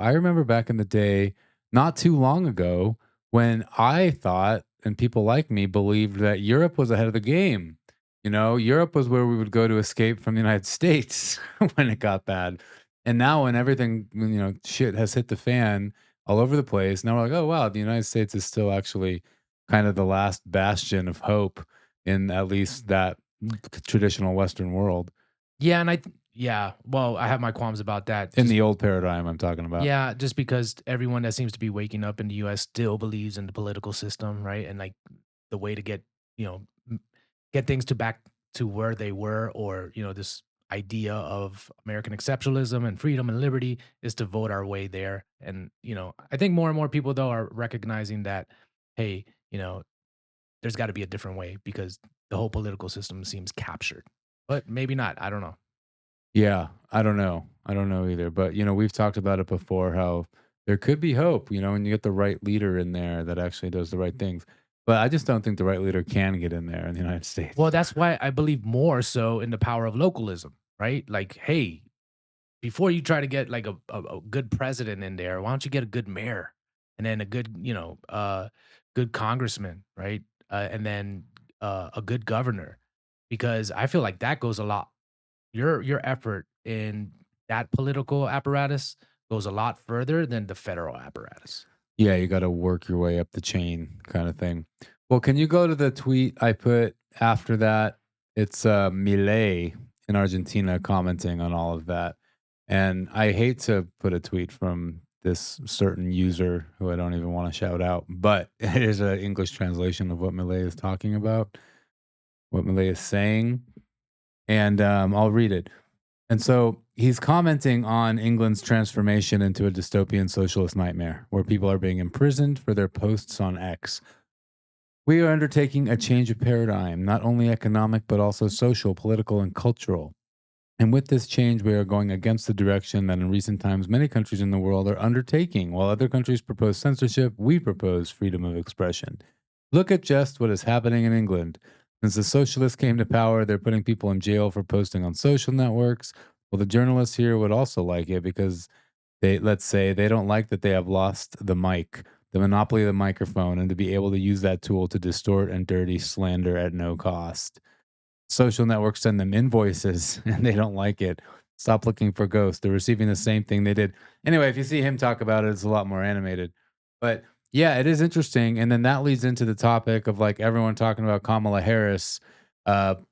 I remember back in the day, not too long ago, when I thought, and people like me believed that Europe was ahead of the game. Europe was where we would go to escape from the United States when it got bad. And now, when everything, shit has hit the fan all over the place, now we're like, oh, wow, the United States is still actually kind of the last bastion of hope in at least that traditional Western world. Yeah, yeah, well, I have my qualms about that. In Just the old paradigm, I'm talking about. yeah, just because everyone that seems to be waking up in the US still believes in the political system, right? And like the way to get, you know, get things to back to where they were, or, this idea of American exceptionalism and freedom and liberty is to vote our way there. And, I think more and more people though are recognizing that, hey, there's got to be a different way because the whole political system seems captured. But maybe not. I don't know. Yeah, I don't know. I don't know either. But, we've talked about it before how there could be hope, when you get the right leader in there that actually does the right things. But I just don't think the right leader can get in there in the United Well, States. that's why I believe more so in the power of localism, right? Like, hey, before you try to get like a good president in there, why don't you get a good mayor and then a good, good congressman, right? And then a good governor, because I feel like that goes a lot. Your effort in that political apparatus goes a lot further than the federal apparatus. Yeah, you got to work your way up the chain kind of thing. Well, can you go to the tweet I put after that? It's Millet in Argentina commenting on all of that. And I hate to put a tweet from this certain user who I don't even want to shout out, but it is an English translation of what Millet is talking about, what Millet is saying. And I'll read it. And so he's commenting on England's transformation into a dystopian socialist nightmare where people are being imprisoned for their posts on X. We are undertaking a change of paradigm, not only economic, but also social, political, and cultural. And with this change, we are going against the direction that in recent times many countries in the world are undertaking. While other countries propose censorship, we propose freedom of expression. Look at just what is happening in England. Since the socialists came to power, they're putting people in jail for posting on social networks. Well, the journalists here would also like it because let's say, they don't like that they have lost the mic, the monopoly of the microphone, and to be able to use that tool to distort and dirty slander at no cost. Social networks send them invoices and they don't like it. Stop looking for ghosts. They're receiving the same thing they did. Anyway, if you see him talk about it, it's a lot more animated. But yeah, it is interesting. And then that leads into the topic of like everyone talking about Kamala Harris,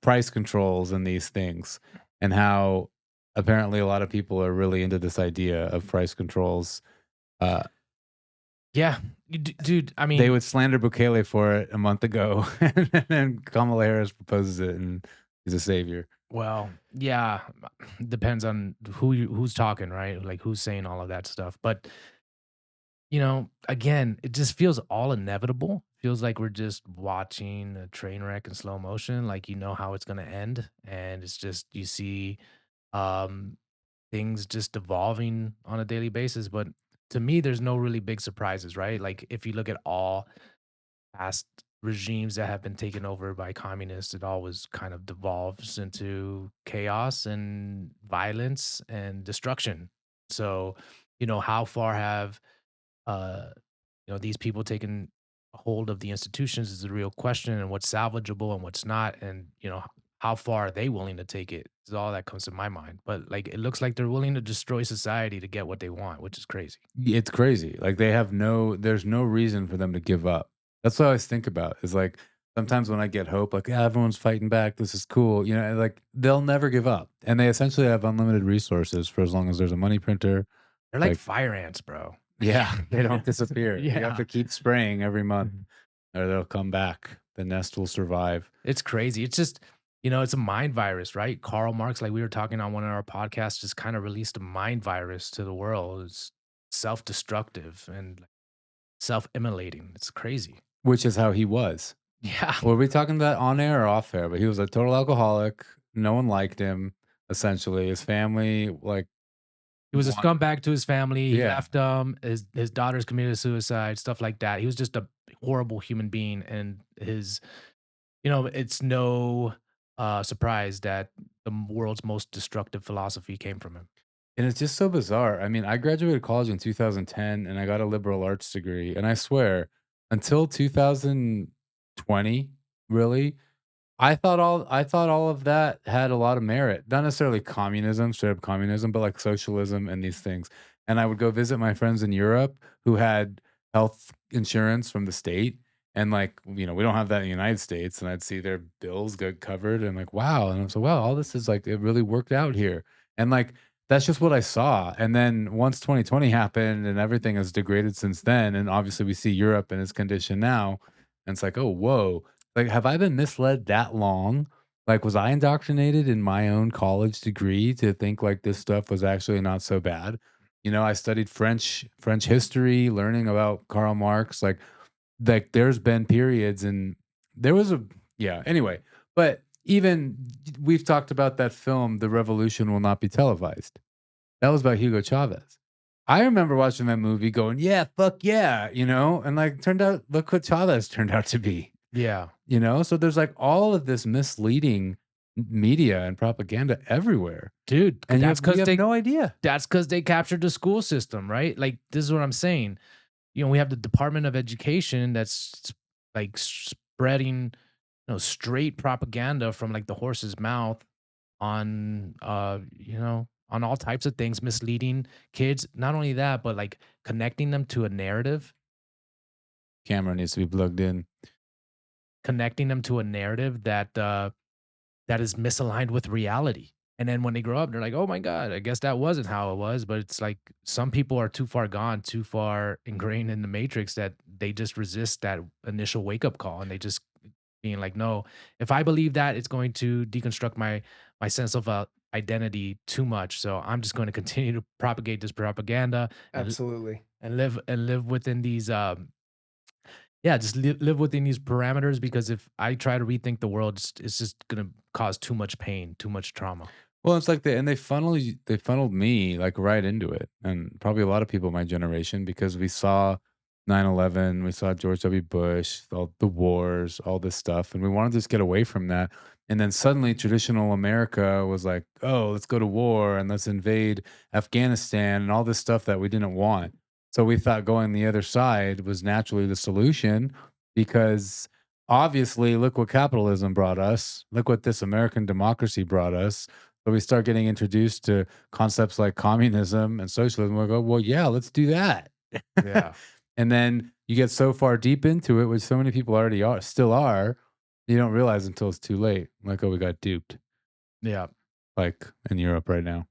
price controls and these things, and how apparently a lot of people are really into this idea of price controls. Uh, Yeah, dude. I they mean, would slander Bukele for it a month ago, and then Kamala Harris proposes it, and he's a savior. well, yeah, depends on who's talking, right? Like who's saying all of that stuff. But again, it just feels all inevitable. Feels like we're just watching a train wreck in slow motion. Like you know how it's gonna end, and it's just you see um things just evolving on a daily basis. But to me, there's no really big surprises, right? Like if you look at all past regimes that have been taken over by communists, it always kind of devolves into chaos and violence and destruction. So, how far have uh, these people taken hold of the institutions is the real question, and what's salvageable and what's not, and how far are they willing to take it is all that comes to my mind. But like, it looks like they're willing to destroy society to get what they want, which is crazy. It's crazy. Like there's no reason for them to give up. That's what I always think about. Is like sometimes when I get hope, like yeah, everyone's fighting back. This is cool. Like they'll never give up, and they essentially have unlimited resources for as long as there's a money printer. They're like Like fire ants, bro. yeah, they don't disappear. You have Yeah. to keep spraying every month, Mhm. or they'll come back. The nest will survive. It's crazy. It's just, it's a mind virus, right? Karl Marx, like we were talking on one of our podcasts, just kind of released a mind virus to the world. It's self-destructive and like, self-immolating. It's crazy. Which is how he was. Yeah. Were we talking about on air or off air? But he was a total alcoholic. No one liked him. Essentially, his family like He was a want. scumbag to his family. He Yeah, left them. His daughters committed suicide, stuff like that. He was just a horrible human being. And it's no surprise that the world's most destructive philosophy came from him. And it's just so bizarre. I mean, I graduated college in 2010 and I got a liberal arts degree. And I swear, until 2020, really, I thought all of that had a lot of merit. Not necessarily communism, straight up communism, but like socialism and these things. And I would go visit my friends in Europe who had health insurance from the state. And like, we don't have that in the United States. And I'd see their bills get covered and like, wow. And I'm so, wow, all this is like, it really worked out here. And like, that's just what I saw. And then once 2020 happened and everything has degraded since then, and obviously we see Europe in its condition now, and it's like, oh, whoa, like, have I been misled that long? Like, was I indoctrinated in my own college degree to think like this stuff was actually not so bad? I studied French history, learning about Karl Marx. Like there's been periods, and there was a yeah. Anyway, but even we've talked about that film, "The Revolution Will Not Be Televised." That was about Hugo Chavez. I remember watching that movie, going, "Yeah, fuck yeah," and like turned out, look what Chavez turned out to be. Yeah. So there's, like, all of this misleading media and propaganda everywhere, Dude, and we have no idea. that's because they captured the school system, right? Like, this is what I'm saying. We have the Department of Education that's like spreading, straight propaganda from like the horse's mouth on on all types of things, misleading kids. Not only that, but like connecting them to a narrative, Camera needs to be plugged in. connecting them to a narrative that is misaligned with reality. And then when they grow up, they're like, "Oh my god, I guess that wasn't how it was." But it's like some people are too far gone, too far ingrained in the matrix that they just resist that initial wake up call, and they just being like, "No, if I believe that, it's going to deconstruct my sense of identity too much. So I'm just going to continue to propagate this propaganda and Absolutely. live within these yeah, just live within these parameters because if I try to rethink the world, it's just gonna cause too much pain, too much trauma." Well, it's like they funneled me, like, right into it, and probably a lot of people in my generation because we saw 9/11, we saw George W. Bush, all the wars, all this stuff, and we wanted to just get away from that, and then suddenly traditional America was like, "Oh, let's go to war and let's invade Afghanistan," and all this stuff that we didn't want. So we thought going the other side was naturally the solution because obviously, look what capitalism brought us. Look what this American democracy brought us. So we start getting introduced to concepts like communism and socialism. We go, well, yeah, let's do that. Yeah. And then you get so far deep into it, which so many people already are, still are, you don't realize until it's too late. Like, oh, we got duped, Yeah. like in Europe right now.